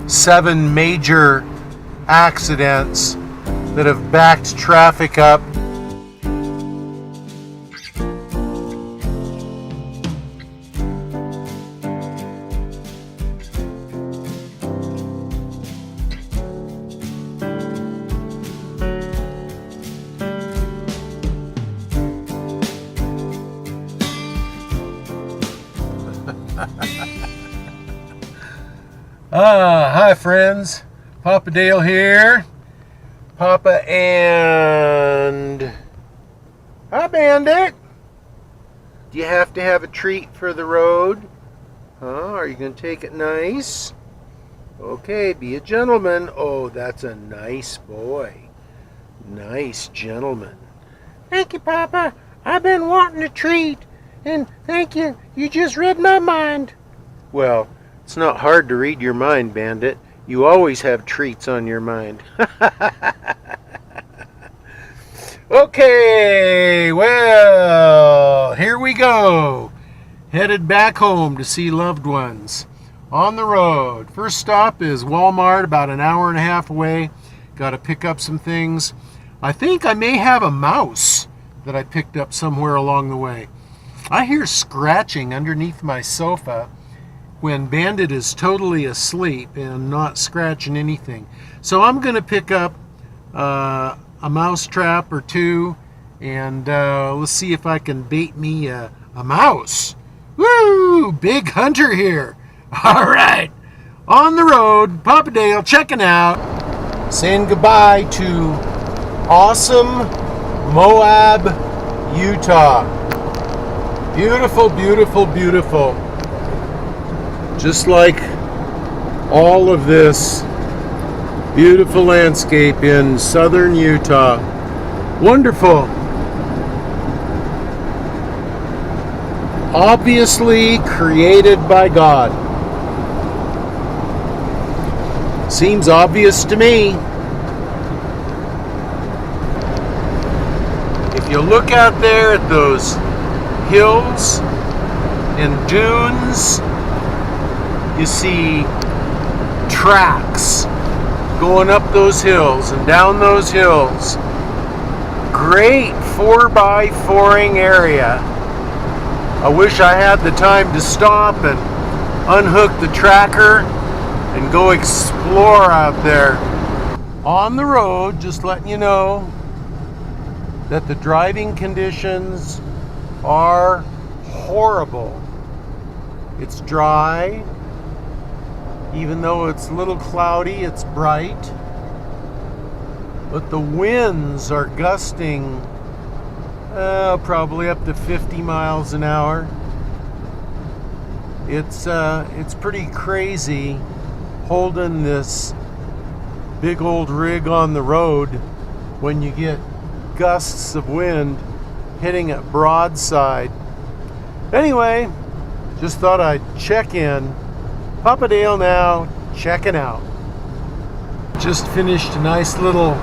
7 major accidents that have backed traffic up. Hi friends, Papa Dale here. Papa and... Hi Bandit! Do you have to have a treat for the road? Are you going to take it nice? Okay, be a gentleman. Oh, that's a nice boy. Nice gentleman. Thank you, Papa. I've been wanting a treat. And thank you, you just read my mind. Well, it's not hard to read your mind, Bandit. You always have treats on your mind. Okay, well, here we go. Headed back home to see loved ones. On the road. First stop is Walmart, about an hour and a half away. Got to pick up some things. I think I may have a mouse that I picked up somewhere along the way. I hear scratching underneath my sofa when Bandit is totally asleep and not scratching anything. So I'm going to pick up a mouse trap or two, and let's see if I can bait me a mouse. Woo! Big hunter here. All right. On the road, Papa Dale checking out. Saying goodbye to awesome Moab, Utah. Beautiful, beautiful, beautiful. Just like all of this beautiful landscape in southern Utah. Wonderful. Obviously created by God. Seems obvious to me. If you look out there at those hills and dunes, you see tracks going up those hills and down those hills. Great 4x4ing area. I wish I had the time to stop and unhook the tracker and go explore out there. On the road, just letting you know that the driving conditions are horrible. It's dry. Even though it's a little cloudy, it's bright. But the winds are gusting probably up to 50 miles an hour. It's pretty crazy holding this big old rig on the road when you get gusts of wind hitting it broadside. Anyway, just thought I'd check in. Papa Dale now, checking out. Just finished a nice little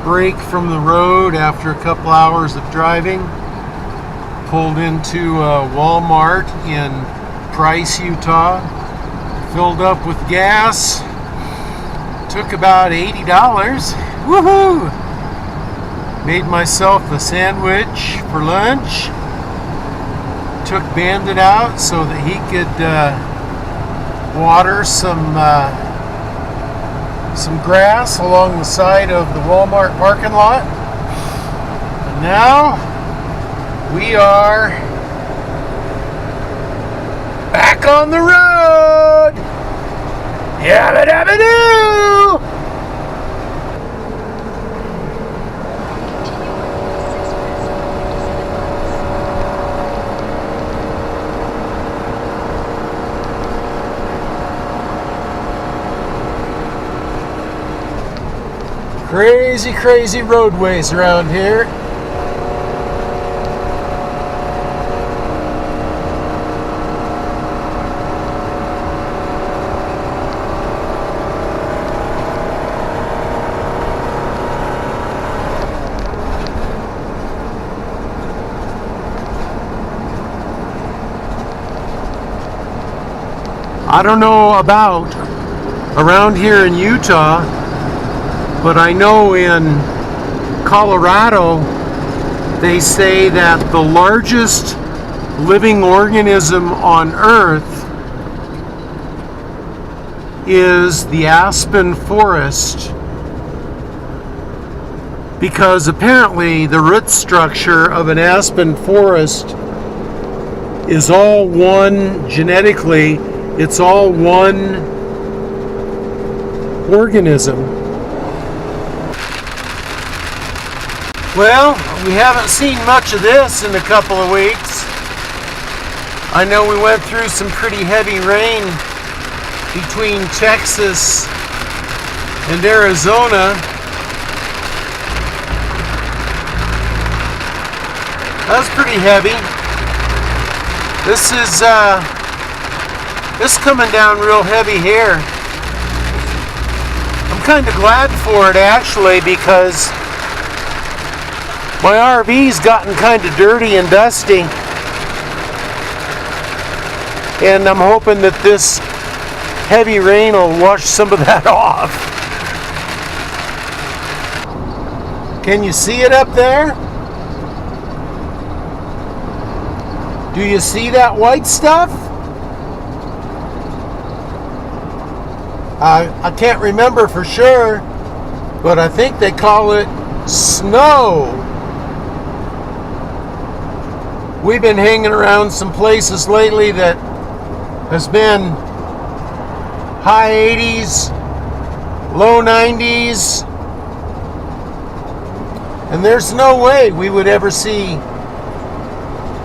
break from the road after a couple hours of driving. Pulled into Walmart in Price, Utah. Filled up with gas. Took about $80. Woohoo! Made myself a sandwich for lunch. Took Bandit out so that he could water some grass along the side of the Walmart parking lot. And now we are back on the road. Yabba dabba doo! Crazy, crazy roadways around here. I don't know about around here in Utah, but I know in Colorado they say that the largest living organism on Earth is the aspen forest, because apparently the root structure of an aspen forest is all one genetically, it's all one organism. Well, we haven't seen much of this in a couple of weeks. I know we went through some pretty heavy rain between Texas and Arizona. That was pretty heavy. This coming down real heavy here. I'm kind of glad for it actually, because my RV's gotten kind of dirty and dusty, and I'm hoping that this heavy rain will wash some of that off. Can you see it up there? Do you see that white stuff? I can't remember for sure, but I think they call it snow. We've been hanging around some places lately that has been high 80s, low 90s, and there's no way we would ever see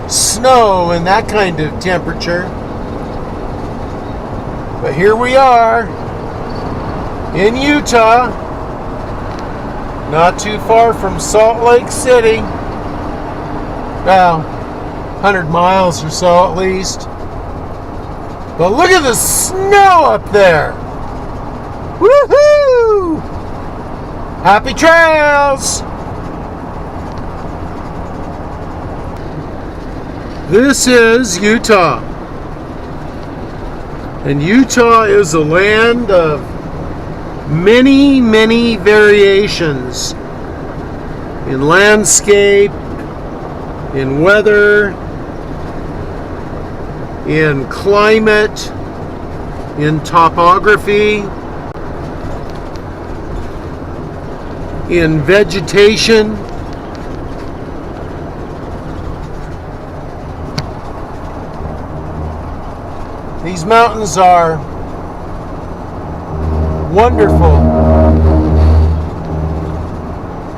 snow in that kind of temperature. But here we are in Utah, not too far from Salt Lake City, about 100 miles or so at least. But look at the snow up there. Woohoo! Happy trails! This is Utah. And Utah is a land of many, many variations in landscape, in weather, in climate, in topography, in vegetation. These mountains are wonderful.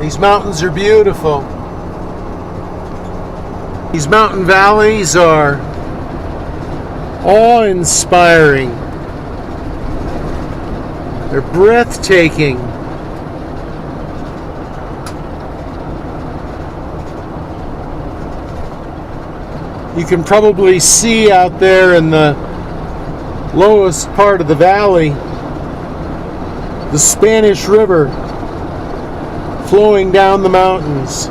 These mountains are beautiful. These mountain valleys are awe-inspiring. They're breathtaking. You can probably see out there in the lowest part of the valley the Spanish River flowing down the mountains.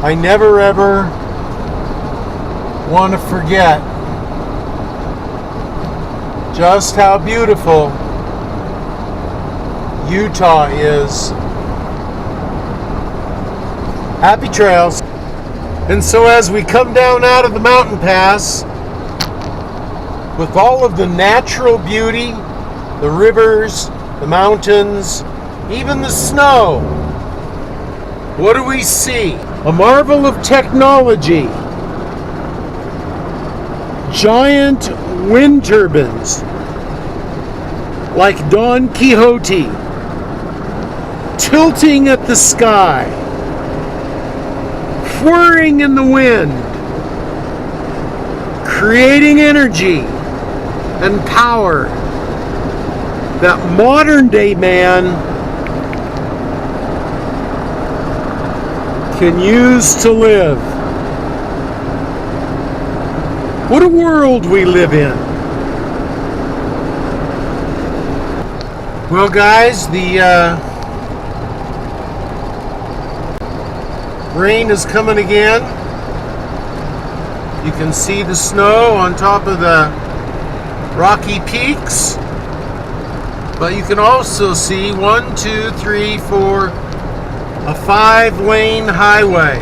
I never ever want to forget just how beautiful Utah is. Happy trails. And so as we come down out of the mountain pass, with all of the natural beauty, the rivers, the mountains, even the snow, what do we see? A marvel of technology. Giant wind turbines, like Don Quixote, tilting at the sky, whirring in the wind, creating energy and power that modern day man can use to live. What a world we live in. Well, guys, the rain is coming again. You can see the snow on top of the rocky peaks, but you can also see 1, 2, 3, 4, a 5-lane highway.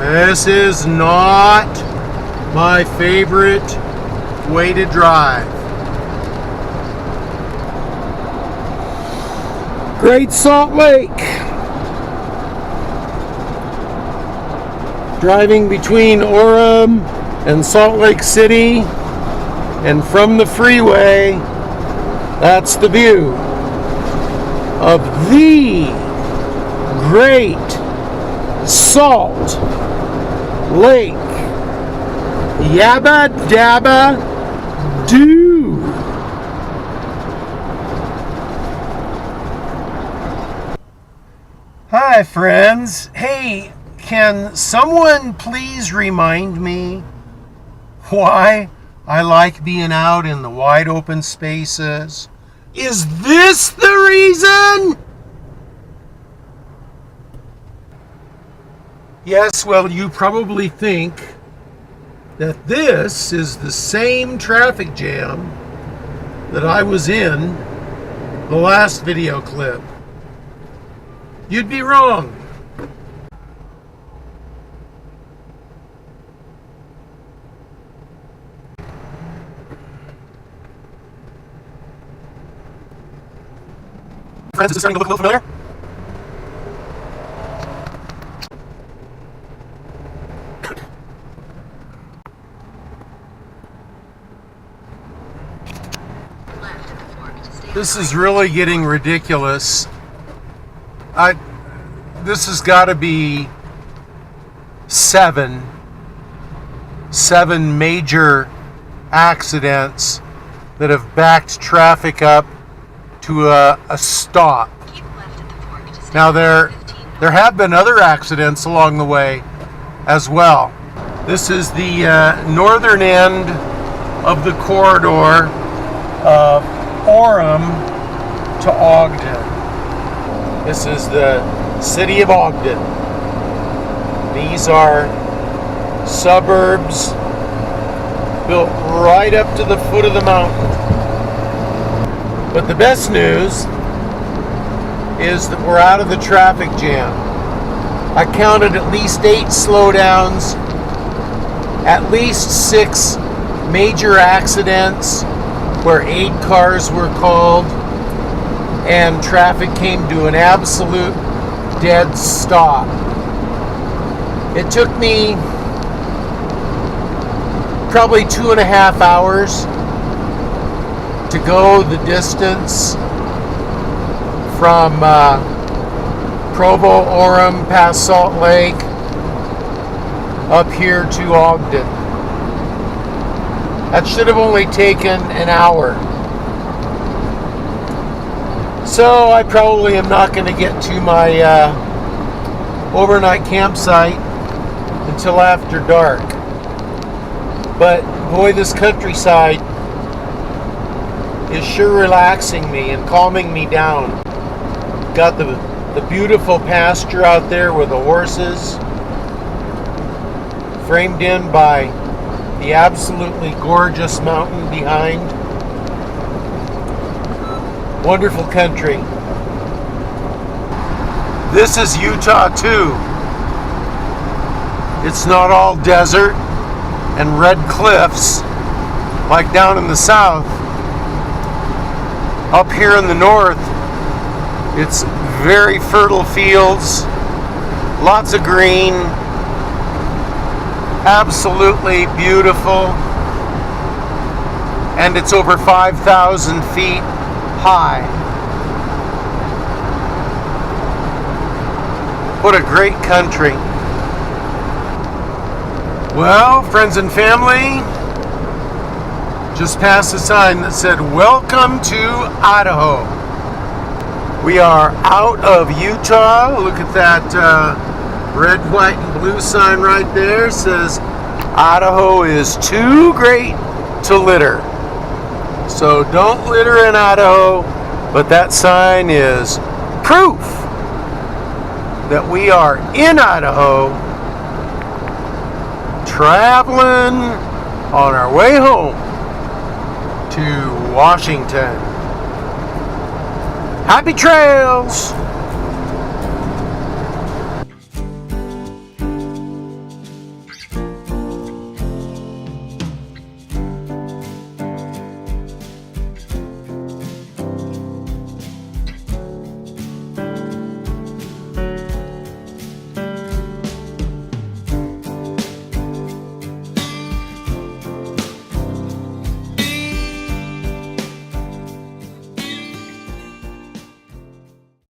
This is not my favorite way to drive. Great Salt Lake. Driving between Orem and Salt Lake City, and from the freeway, that's the view of the Great Salt Lake. Yabba dabba doo. Hi friends. Hey, can someone please remind me why I like being out in the wide open spaces? Is this the reason? Yes, well, you probably think that this is the same traffic jam that I was in the last video clip. You'd be wrong. Friends, is this starting to look a little familiar? This is really getting ridiculous. This has got to be seven major accidents that have backed traffic up to a stop. Now there have been other accidents along the way as well. This is the northern end of the corridor of Orem to Ogden. This is the city of Ogden. These are suburbs built right up to the foot of the mountain. But the best news is that we're out of the traffic jam. I counted at least 8 slowdowns, at least 6 major accidents where 8 cars were called and traffic came to an absolute dead stop. It took me probably 2.5 hours to go the distance from Provo, Orem, past Salt Lake, up here to Ogden. That should have only taken an hour. So I probably am not going to get to my overnight campsite until after dark. But boy, this countryside is sure relaxing me and calming me down. Got the beautiful pasture out there with the horses, framed in by the absolutely gorgeous mountain behind. Wonderful country. This is Utah too. It's not all desert and red cliffs like down in the south. Up here in the north, it's very fertile fields, lots of green, absolutely beautiful, and it's over 5,000 feet high. What a great country. Well, friends and family, just passed a sign that said, "Welcome to Idaho." We are out of Utah. Look at that red, white, and blue sign right there. It says, "Idaho is too great to litter." So don't litter in Idaho, but that sign is proof that we are in Idaho traveling on our way home to Washington. Happy trails!